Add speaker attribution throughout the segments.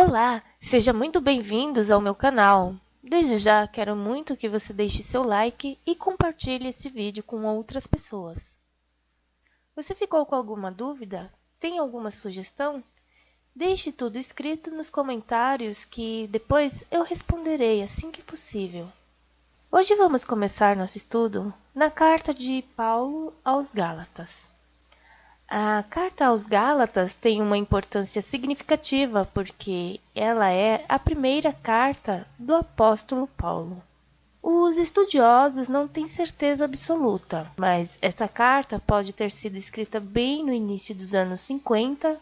Speaker 1: Olá, sejam muito bem-vindos ao meu canal. Desde já, quero muito que você deixe seu like e compartilhe esse vídeo com outras pessoas. Você ficou com alguma dúvida? Tem alguma sugestão? Deixe tudo escrito nos comentários que depois eu responderei assim que possível. Hoje vamos começar nosso estudo na carta de Paulo aos Gálatas. A carta aos Gálatas tem uma importância significativa porque ela é a primeira carta do apóstolo Paulo. Os estudiosos não têm certeza absoluta, mas esta carta pode ter sido escrita bem no início dos anos 50,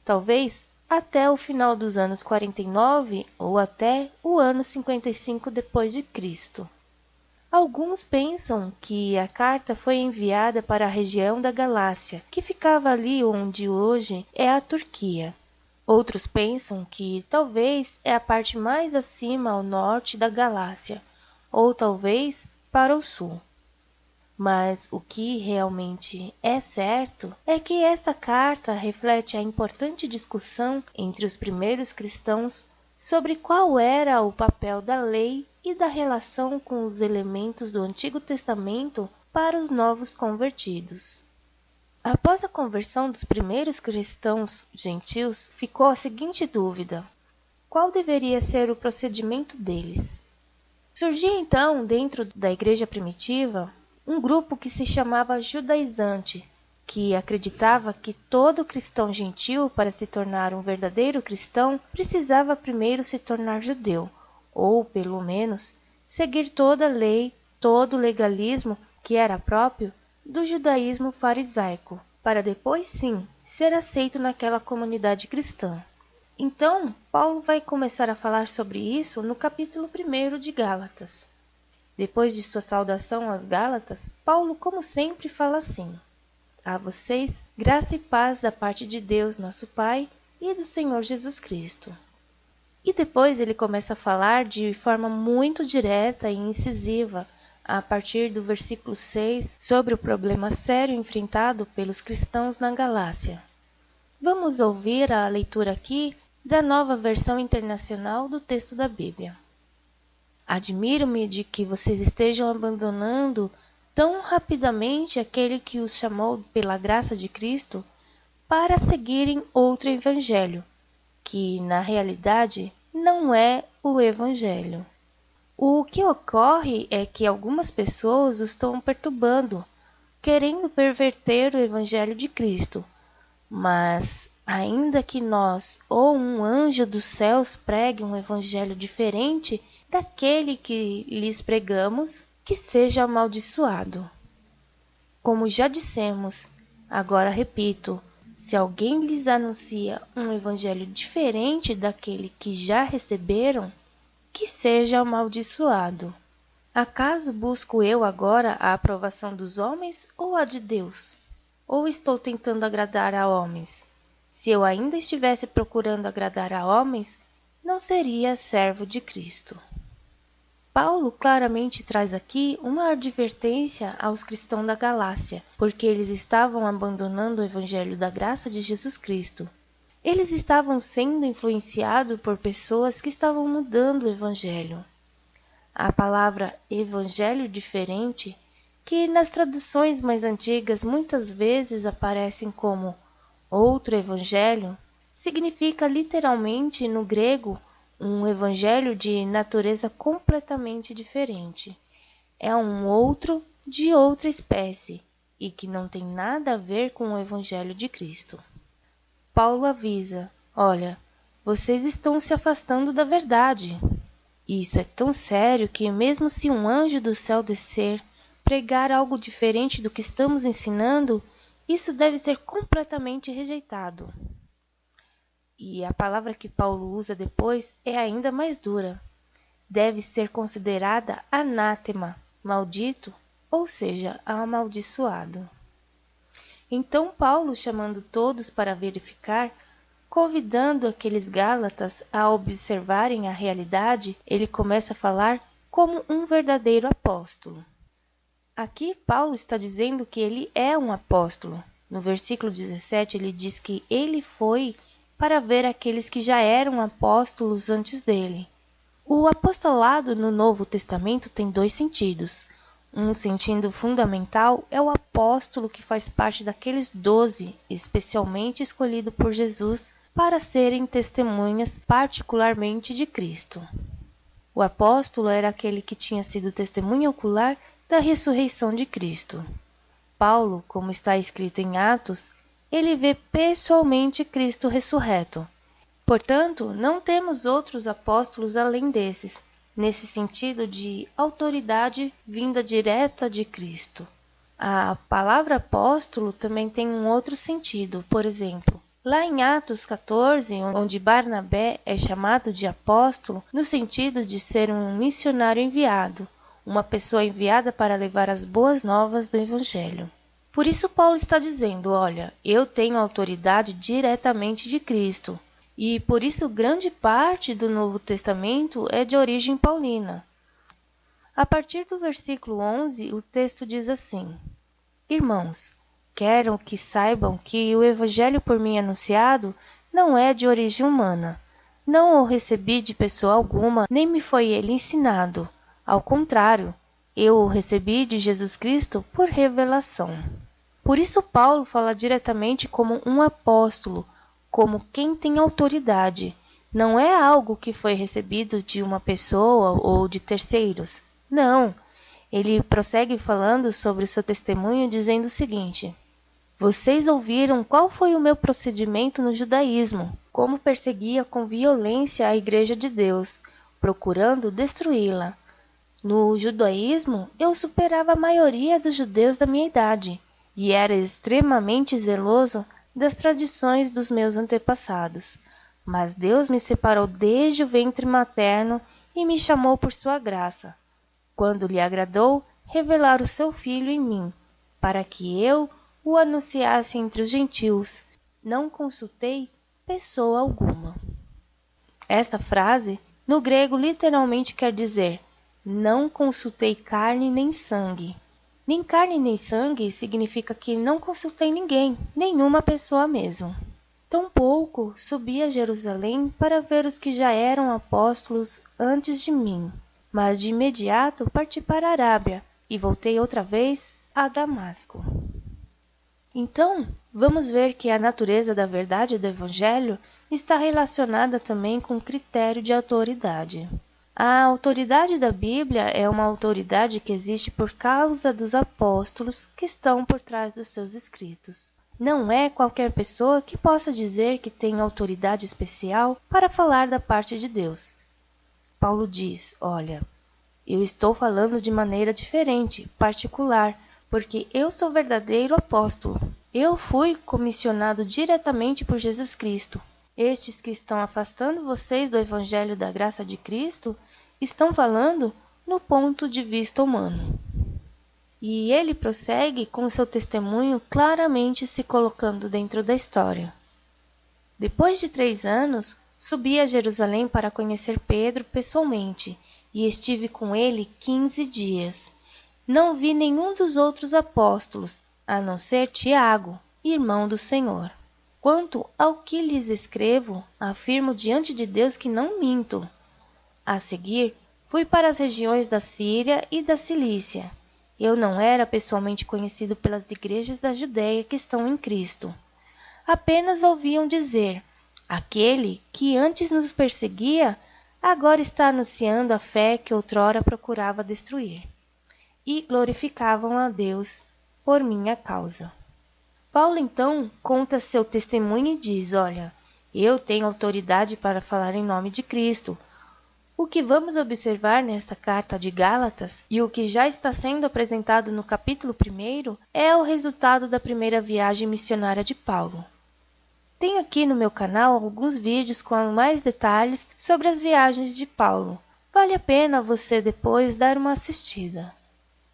Speaker 1: talvez até o final dos anos 49 ou até o ano 55 depois de Cristo. Alguns pensam que a carta foi enviada para a região da Galácia, que ficava ali onde hoje é a Turquia. Outros pensam que talvez é a parte mais acima ao norte da Galácia, ou talvez para o sul. Mas o que realmente é certo é que esta carta reflete a importante discussão entre os primeiros cristãos sobre qual era o papel da lei e da relação com os elementos do Antigo Testamento para os novos convertidos. Após a conversão dos primeiros cristãos gentios, ficou a seguinte dúvida: qual deveria ser o procedimento deles? Surgia então, dentro da igreja primitiva, um grupo que se chamava judaizante, que acreditava que todo cristão gentil, para se tornar um verdadeiro cristão, precisava primeiro se tornar judeu, ou, pelo menos, seguir toda a lei, todo o legalismo que era próprio do judaísmo farisaico, para depois, sim, ser aceito naquela comunidade cristã. Então, Paulo vai começar a falar sobre isso no capítulo 1 de Gálatas. Depois de sua saudação às Gálatas, Paulo, como sempre, fala assim: a vocês, graça e paz da parte de Deus, nosso Pai, e do Senhor Jesus Cristo. E depois ele começa a falar de forma muito direta e incisiva, a partir do versículo 6, sobre o problema sério enfrentado pelos cristãos na Galácia. Vamos ouvir a leitura aqui da Nova Versão Internacional do texto da Bíblia. Admiro-me de que vocês estejam abandonando tão rapidamente aquele que os chamou pela graça de Cristo para seguirem outro evangelho, que na realidade não é o evangelho. O que ocorre é que algumas pessoas os estão perturbando, querendo perverter o evangelho de Cristo. Mas, ainda que nós ou um anjo dos céus pregue um evangelho diferente daquele que lhes pregamos, que seja amaldiçoado. Como já dissemos, agora repito, se alguém lhes anuncia um evangelho diferente daquele que já receberam, que seja amaldiçoado. Acaso busco eu agora a aprovação dos homens ou a de Deus? Ou estou tentando agradar a homens? Se eu ainda estivesse procurando agradar a homens, não seria servo de Cristo. Paulo claramente traz aqui uma advertência aos cristãos da Galácia, porque eles estavam abandonando o evangelho da graça de Jesus Cristo. Eles estavam sendo influenciados por pessoas que estavam mudando o evangelho. A palavra evangelho diferente, que nas traduções mais antigas muitas vezes aparecem como outro evangelho, significa literalmente no grego um evangelho de natureza completamente diferente. É um outro de outra espécie e que não tem nada a ver com o evangelho de Cristo. Paulo avisa: olha, vocês estão se afastando da verdade. Isso é tão sério que mesmo se um anjo do céu descer, pregar algo diferente do que estamos ensinando, isso deve ser completamente rejeitado. E a palavra que Paulo usa depois é ainda mais dura. Deve ser considerada anátema, maldito, ou seja, amaldiçoado. Então Paulo, chamando todos para verificar, convidando aqueles Gálatas a observarem a realidade, ele começa a falar como um verdadeiro apóstolo. Aqui Paulo está dizendo que ele é um apóstolo. No versículo 17 ele diz que ele foi para ver aqueles que já eram apóstolos antes dele. O apostolado no Novo Testamento tem dois sentidos. Um sentido fundamental é o apóstolo que faz parte daqueles 12, especialmente escolhido por Jesus para serem testemunhas particularmente de Cristo. O apóstolo era aquele que tinha sido testemunha ocular da ressurreição de Cristo. Paulo, como está escrito em Atos, ele vê pessoalmente Cristo ressurreto. Portanto, não temos outros apóstolos além desses, nesse sentido de autoridade vinda direta de Cristo. A palavra apóstolo também tem um outro sentido, por exemplo, lá em Atos 14, onde Barnabé é chamado de apóstolo, no sentido de ser um missionário enviado, uma pessoa enviada para levar as boas novas do Evangelho. Por isso Paulo está dizendo, olha, eu tenho autoridade diretamente de Cristo, e por isso grande parte do Novo Testamento é de origem paulina. A partir do versículo 11, o texto diz assim: Irmãos, quero que saibam que o Evangelho por mim anunciado não é de origem humana. Não o recebi de pessoa alguma, nem me foi ele ensinado. Ao contrário, eu o recebi de Jesus Cristo por revelação. Por isso Paulo fala diretamente como um apóstolo, como quem tem autoridade. Não é algo que foi recebido de uma pessoa ou de terceiros. Não. Ele prossegue falando sobre o seu testemunho, dizendo o seguinte: Vocês ouviram qual foi o meu procedimento no judaísmo, como perseguia com violência a igreja de Deus, procurando destruí-la. No judaísmo, eu superava a maioria dos judeus da minha idade, e era extremamente zeloso das tradições dos meus antepassados. Mas Deus me separou desde o ventre materno e me chamou por sua graça, quando lhe agradou revelar o seu Filho em mim, para que eu o anunciasse entre os gentios. Não consultei pessoa alguma. Esta frase, no grego, literalmente quer dizer: não consultei carne nem sangue. Nem carne nem sangue significa que não consultei ninguém, nenhuma pessoa mesmo. Tampouco subi a Jerusalém para ver os que já eram apóstolos antes de mim, mas de imediato parti para a Arábia e voltei outra vez a Damasco. Então, vamos ver que a natureza da verdade do Evangelho está relacionada também com o critério de autoridade. A autoridade da Bíblia é uma autoridade que existe por causa dos apóstolos que estão por trás dos seus escritos. Não é qualquer pessoa que possa dizer que tem autoridade especial para falar da parte de Deus. Paulo diz, olha, eu estou falando de maneira diferente, particular, porque eu sou verdadeiro apóstolo. Eu fui comissionado diretamente por Jesus Cristo. Estes que estão afastando vocês do Evangelho da graça de Cristo estão falando no ponto de vista humano. E ele prossegue com seu testemunho claramente se colocando dentro da história. Depois de 3 anos, subi a Jerusalém para conhecer Pedro pessoalmente, e estive com ele 15 dias. Não vi nenhum dos outros apóstolos, a não ser Tiago, irmão do Senhor. Quanto ao que lhes escrevo, afirmo diante de Deus que não minto. A seguir, fui para as regiões da Síria e da Cilícia. Eu não era pessoalmente conhecido pelas igrejas da Judéia que estão em Cristo. Apenas ouviam dizer, aquele que antes nos perseguia, agora está anunciando a fé que outrora procurava destruir. E glorificavam a Deus por minha causa. Paulo então conta seu testemunho e diz, olha, eu tenho autoridade para falar em nome de Cristo. O que vamos observar nesta carta de Gálatas e o que já está sendo apresentado no capítulo 1 é o resultado da primeira viagem missionária de Paulo. Tenho aqui no meu canal alguns vídeos com mais detalhes sobre as viagens de Paulo. Vale a pena você depois dar uma assistida.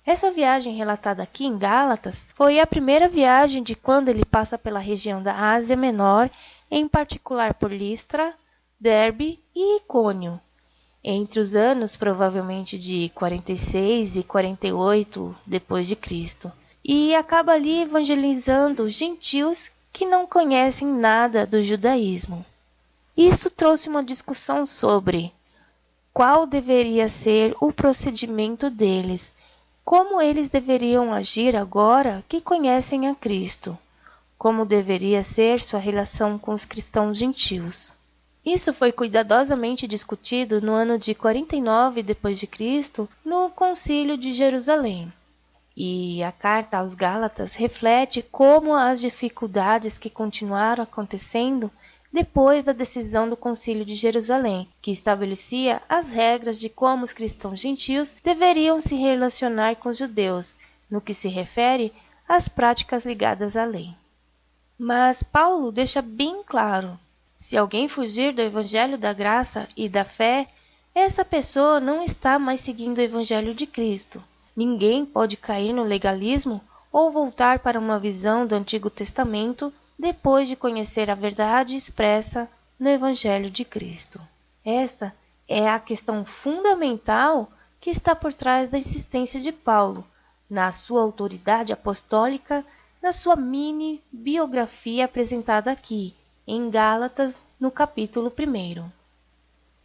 Speaker 1: Essa viagem relatada aqui em Gálatas foi a primeira viagem de quando ele passa pela região da Ásia Menor, em particular por Listra, Derbe e Icônio, entre os anos provavelmente de 46 e 48 depois de Cristo, e acaba ali evangelizando os gentios que não conhecem nada do judaísmo. Isso trouxe uma discussão sobre qual deveria ser o procedimento deles, como eles deveriam agir agora que conhecem a Cristo, como deveria ser sua relação com os cristãos gentios. Isso foi cuidadosamente discutido no ano de 49 d.C., no Concílio de Jerusalém. E a carta aos Gálatas reflete como as dificuldades que continuaram acontecendo depois da decisão do Concílio de Jerusalém, que estabelecia as regras de como os cristãos gentios deveriam se relacionar com os judeus, no que se refere às práticas ligadas à lei. Mas Paulo deixa bem claro: se alguém fugir do Evangelho da graça e da fé, essa pessoa não está mais seguindo o Evangelho de Cristo. Ninguém pode cair no legalismo ou voltar para uma visão do Antigo Testamento depois de conhecer a verdade expressa no Evangelho de Cristo. Esta é a questão fundamental que está por trás da insistência de Paulo, na sua autoridade apostólica, na sua mini-biografia apresentada aqui, em Gálatas, no capítulo 1.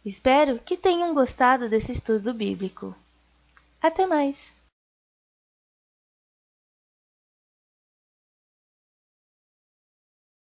Speaker 1: Espero que tenham gostado desse estudo bíblico. Até mais!